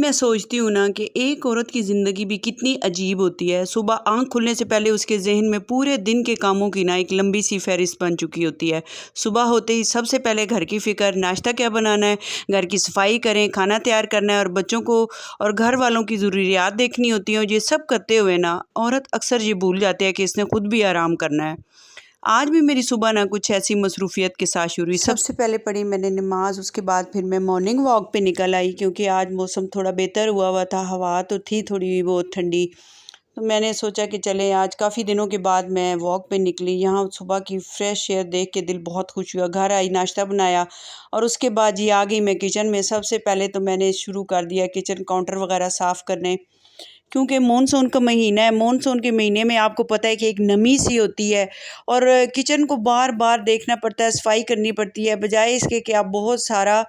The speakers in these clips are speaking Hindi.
मैं सोचती हूँ ना कि एक औरत की ज़िंदगी भी कितनी अजीब होती है। सुबह आँख खुलने से पहले उसके ज़हन में पूरे दिन के कामों की ना एक लंबी सी फ़हरिस्त बन चुकी होती है। सुबह होते ही सबसे पहले घर की फ़िक्र, नाश्ता क्या बनाना है, घर की सफाई करें, खाना तैयार करना है और बच्चों को और घर वालों की ज़रूरियात देखनी होती हैं। और ये सब करते हुए ना औरत अक्सर ये भूल जाती है कि इसने खुद भी आराम करना है। आज भी मेरी सुबह ना कुछ ऐसी मसरूफ़ियत के साथ शुरू हुई। सबसे पहले पढ़ी मैंने नमाज़, उसके बाद फिर मैं मॉर्निंग वॉक पे निकल आई क्योंकि आज मौसम थोड़ा बेहतर हुआ हुआ था, हवा तो थी थोड़ी बहुत ठंडी। तो मैंने सोचा कि चलें आज काफ़ी दिनों के बाद मैं वॉक पे निकली। यहाँ सुबह की फ्रेश एयर देख के दिल बहुत खुश हुआ। घर आई, नाश्ता बनाया और उसके बाद ये आ गई मैं किचन में। सबसे पहले तो मैंने शुरू कर दिया किचन काउंटर वगैरह साफ़ करने, क्योंकि मानसून का महीना है। मानसून के महीने में आपको पता है कि एक नमी सी होती है और किचन को बार-बार देखना पड़ता है, सफाई करनी पड़ती है। बजाय इसके कि आप बहुत सारा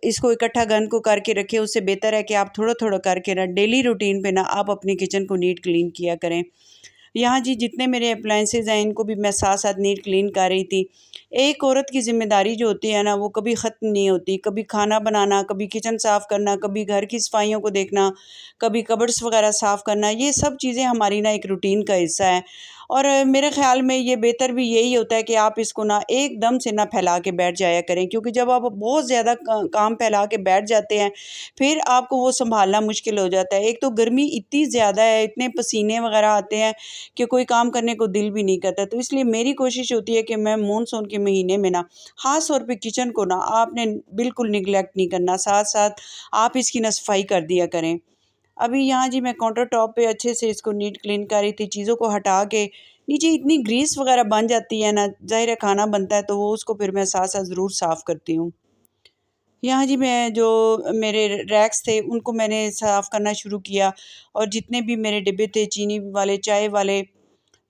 इसको इकट्ठा गंद को करके रखें, उससे बेहतर है कि आप थोड़ा-थोड़ा करके ना डेली रूटीन पे ना आप अपनी किचन को नीट क्लीन किया करें। यहाँ जी जितने मेरे अप्लायंसेस हैं इनको भी मैं साथ-साथ नीट क्लीन कर रही थी। एक औरत की ज़िम्मेदारी जो होती है ना वो कभी ख़त्म नहीं होती। कभी खाना बनाना, कभी किचन साफ़ करना, कभी घर की सफाइयों को देखना, कभी कबर्ड्स वग़ैरह साफ़ करना, ये सब चीज़ें हमारी ना एक रूटीन का हिस्सा है। और मेरे ख़्याल में ये बेहतर भी यही होता है कि आप इसको ना एकदम से ना फैला के बैठ जाया करें, क्योंकि जब आप बहुत ज़्यादा क काम फैला के बैठ जाते हैं, फिर आपको वो सँभालना मुश्किल हो जाता है। एक तो गर्मी इतनी ज़्यादा है, इतने पसीने वग़ैरह आते हैं कि कोई काम करने को दिल भी नहीं करता। तो इसलिए मेरी कोशिश होती है कि मैं मानसून के महीने में ना ख़ास तौर पे किचन को ना आपने बिल्कुल निगलेक्ट नहीं करना, साथ-साथ आप इसकी ना सफाई कर दिया करें। अभी यहाँ जी मैं काउंटर टॉप पे अच्छे से इसको नीट क्लीन कर रही थी, चीज़ों को हटा के नीचे इतनी ग्रीस वग़ैरह बन जाती है ना, ज़ाहिर है खाना बनता है तो वो उसको फिर मैं साथ-साथ ज़रूर साफ़ करती हूँ। यहाँ जी मैं जो मेरे रैक्स थे उनको मैंने साफ़ करना शुरू किया और जितने भी मेरे डिब्बे थे चीनी वाले, चाय वाले,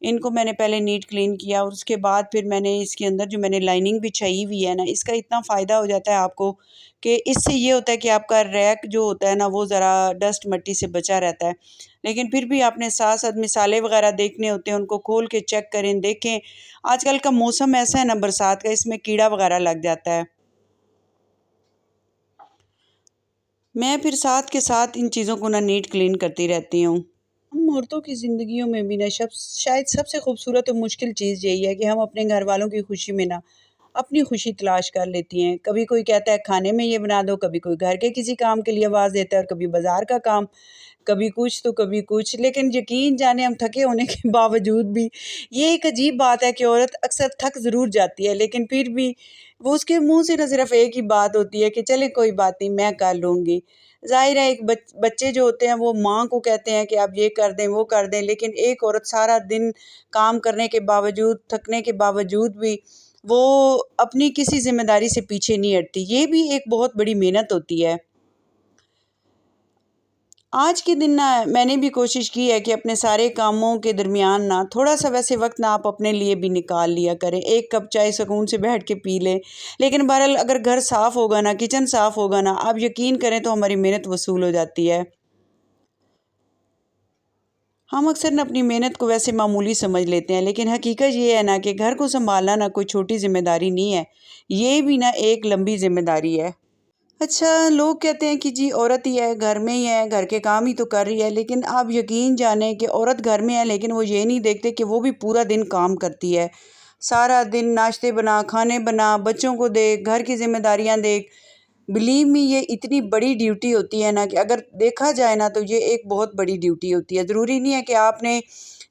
इनको मैंने पहले नीट क्लीन किया और उसके बाद फिर मैंने इसके अंदर जो मैंने लाइनिंग बिछाई हुई है ना, इसका इतना फ़ायदा हो जाता है आपको कि इससे ये होता है कि आपका रैक जो होता है ना वो ज़रा डस्ट मिट्टी से बचा रहता है। लेकिन फिर भी आपने साथ-साथ मिसाले वग़ैरह देखने होते हैं, उनको खोल के चेक करें, देखें। आजकल का मौसम ऐसा है ना बरसात का, इसमें कीड़ा वग़ैरह लग जाता है। मैं फिर साथ के साथ इन चीज़ों को ना नीट क्लीन करती रहती हूँ। हम औरतों की ज़िंदगियों में भी ना शायद सबसे खूबसूरत और मुश्किल चीज़ यही है कि हम अपने घरवालों की खुशी में ना अपनी खुशी तलाश कर लेती हैं। कभी कोई कहता है खाने में ये बना दो, कभी कोई घर के किसी काम के लिए आवाज़ देता है और कभी बाज़ार का काम, कभी कुछ तो कभी कुछ। लेकिन यकीन जाने हम थके होने के बावजूद भी ये एक अजीब बात है कि औरत अक्सर थक ज़रूर जाती है, लेकिन फिर भी वो उसके मुँह से ना सिर्फ़ एक ही बात होती है कि चले कोई बात नहीं, मैं कर लूँगी। ज़ाहिर है एक बच्चे जो होते हैं वो माँ को कहते हैं कि आप ये कर दें, वो कर दें, लेकिन एक औरत सारा दिन काम करने के बावजूद, थकने के बावजूद भी वो अपनी किसी ज़िम्मेदारी से पीछे नहीं हटती। ये भी एक बहुत बड़ी मेहनत होती है। आज के दिन ना मैंने भी कोशिश की है कि अपने सारे कामों के दरमियान ना थोड़ा-सा वैसे वक़्त ना आप अपने लिए भी निकाल लिया करें। 1 कप चाय सुकून से बैठ के पी लें। लेकिन बहरहाल अगर घर साफ़ होगा ना, किचन साफ़ होगा ना, आप यकीन करें तो हमारी मेहनत वसूल हो जाती है। हम अक्सर ना अपनी मेहनत को वैसे मामूली समझ लेते हैं, लेकिन हकीकत ये है ना कि घर को सँभालना ना कोई छोटी ज़िम्मेदारी नहीं है। ये भी ना एक लंबी ज़िम्मेदारी है। अच्छा, लोग कहते हैं कि जी औरत ही है, घर में ही है, घर के काम ही तो कर रही है, लेकिन आप यकीन जानें कि औरत घर में है, लेकिन वो ये नहीं देखते कि वो भी पूरा दिन काम करती है। सारा दिन नाश्ते बना, खाने बना, बच्चों को देख, घर की ज़िम्मेदारियाँ देख। बिलीव मी ये इतनी बड़ी ड्यूटी होती है ना कि अगर देखा जाए ना तो ये एक बहुत बड़ी ड्यूटी होती है। ज़रूरी नहीं है कि आपने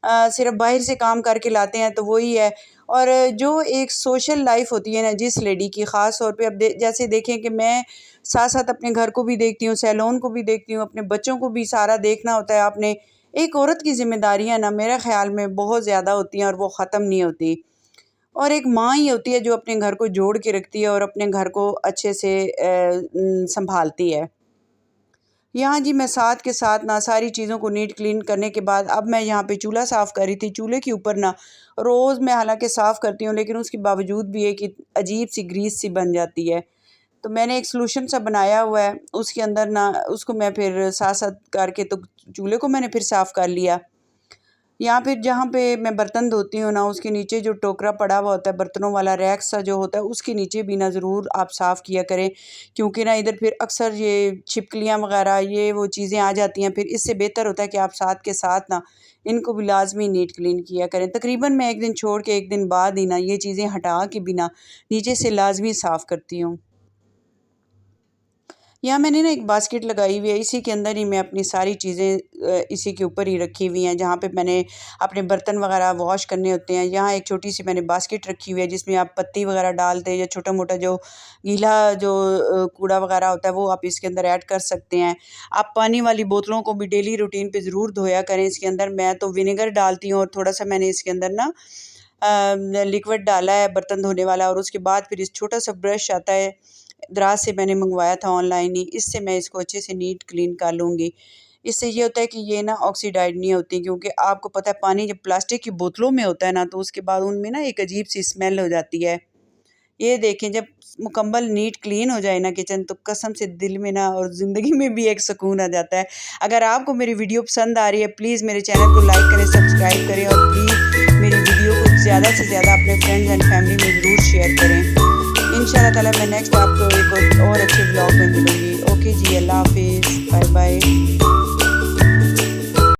सिर्फ़ बाहर से काम करके लाते हैं तो वही है। और जो एक सोशल लाइफ़ होती है ना जिस लेडी की ख़ास तौर पे अब जैसे देखें कि मैं साथ-साथ अपने घर को भी देखती हूँ, सैलून को भी देखती हूँ, अपने बच्चों को भी सारा देखना होता है आपने। एक औरत की ज़िम्मेदारियाँ ना मेरे ख़्याल में बहुत ज़्यादा होती हैं और वो ख़त्म नहीं होती। और एक माँ ही होती है जो अपने घर को जोड़ के रखती है और अपने घर को अच्छे से सँभालती है। यहाँ जी मैं साथ के साथ ना सारी चीज़ों को नीट क्लीन करने के बाद अब मैं यहाँ पे चूल्हा साफ़ कर रही थी। चूल्हे के ऊपर ना रोज़ मैं हालाँकि साफ़ करती हूँ, लेकिन उसके बावजूद भी एक अजीब-सी ग्रीस सी बन जाती है। तो मैंने एक सॉल्यूशन सा बनाया हुआ है, उसके अंदर ना उसको मैं फिर साथ-साथ करके तो चूल्हे को मैंने फिर साफ़ कर लिया। यहाँ पे जहाँ पे मैं बर्तन धोती हूँ ना, उसके नीचे जो टोकरा पड़ा हुआ होता है, बर्तनों वाला रैक सा जो होता है, उसके नीचे भी ना ज़रूर आप साफ़ किया करें, क्योंकि ना इधर फिर अक्सर ये छिपकलियाँ वगैरह ये वो चीज़ें आ जाती हैं। फिर इससे बेहतर होता है कि आप साथ के साथ ना इनको भी लाज़मी नीट क्लीन किया करें। तकरीबन मैं 1 दिन छोड़ के 1 दिन बाद ही ना ये चीज़ें हटा के भी ना नीचे से लाज़मी साफ़ करती हूँ। यहाँ मैंने ना एक बास्केट लगाई हुई है, इसी के अंदर ही मैं अपनी सारी चीज़ें इसी के ऊपर ही रखी हुई हैं, जहाँ पे मैंने अपने बर्तन वगैरह वॉश करने होते हैं। यहाँ एक छोटी-सी मैंने बास्केट रखी हुई है, जिसमें आप पत्ती वगैरह डाल दें या छोटा-मोटा जो गीला जो कूड़ा वगैरह होता है, वो आप इसके अंदर ऐड कर सकते हैं। आप पानी वाली बोतलों को भी डेली रूटीन पे ज़रूर धोया करें। इसके अंदर मैं तो विनेगर डालती हूँ और थोड़ा-सा मैंने इसके अंदर ना लिक्विड डाला है बर्तन धोने वाला, और उसके बाद फिर इस छोटा-सा ब्रश आता है, दराज से मैंने मंगवाया था ऑनलाइन ही, इससे मैं इसको अच्छे से नीट क्लीन कर लूँगी। इससे ये होता है कि ये ना ऑक्सीडाइज़ नहीं होती, क्योंकि आपको पता है पानी जब प्लास्टिक की बोतलों में होता है ना, तो उसके बाद उनमें ना एक अजीब-सी स्मेल हो जाती है। ये देखें, जब मुकम्मल नीट क्लीन हो जाए ना किचन, तो कसम से दिल में ना और ज़िंदगी में भी एक सुकून आ जाता है। अगर आपको मेरी वीडियो पसंद आ रही है, प्लीज़ मेरे चैनल को लाइक करें, सब्सक्राइब करें और प्लीज़ मेरी वीडियो को ज़्यादा से ज़्यादा अपने फ्रेंड्स एंड फैमिली में ज़रूर शेयर करें। इंशाल्लाह ताला मैं नेक्स्ट आपको एक और अच्छे व्लॉग में मिलूँगी। ओके जी, अल्लाह हाफ़िज़, बाय बाय।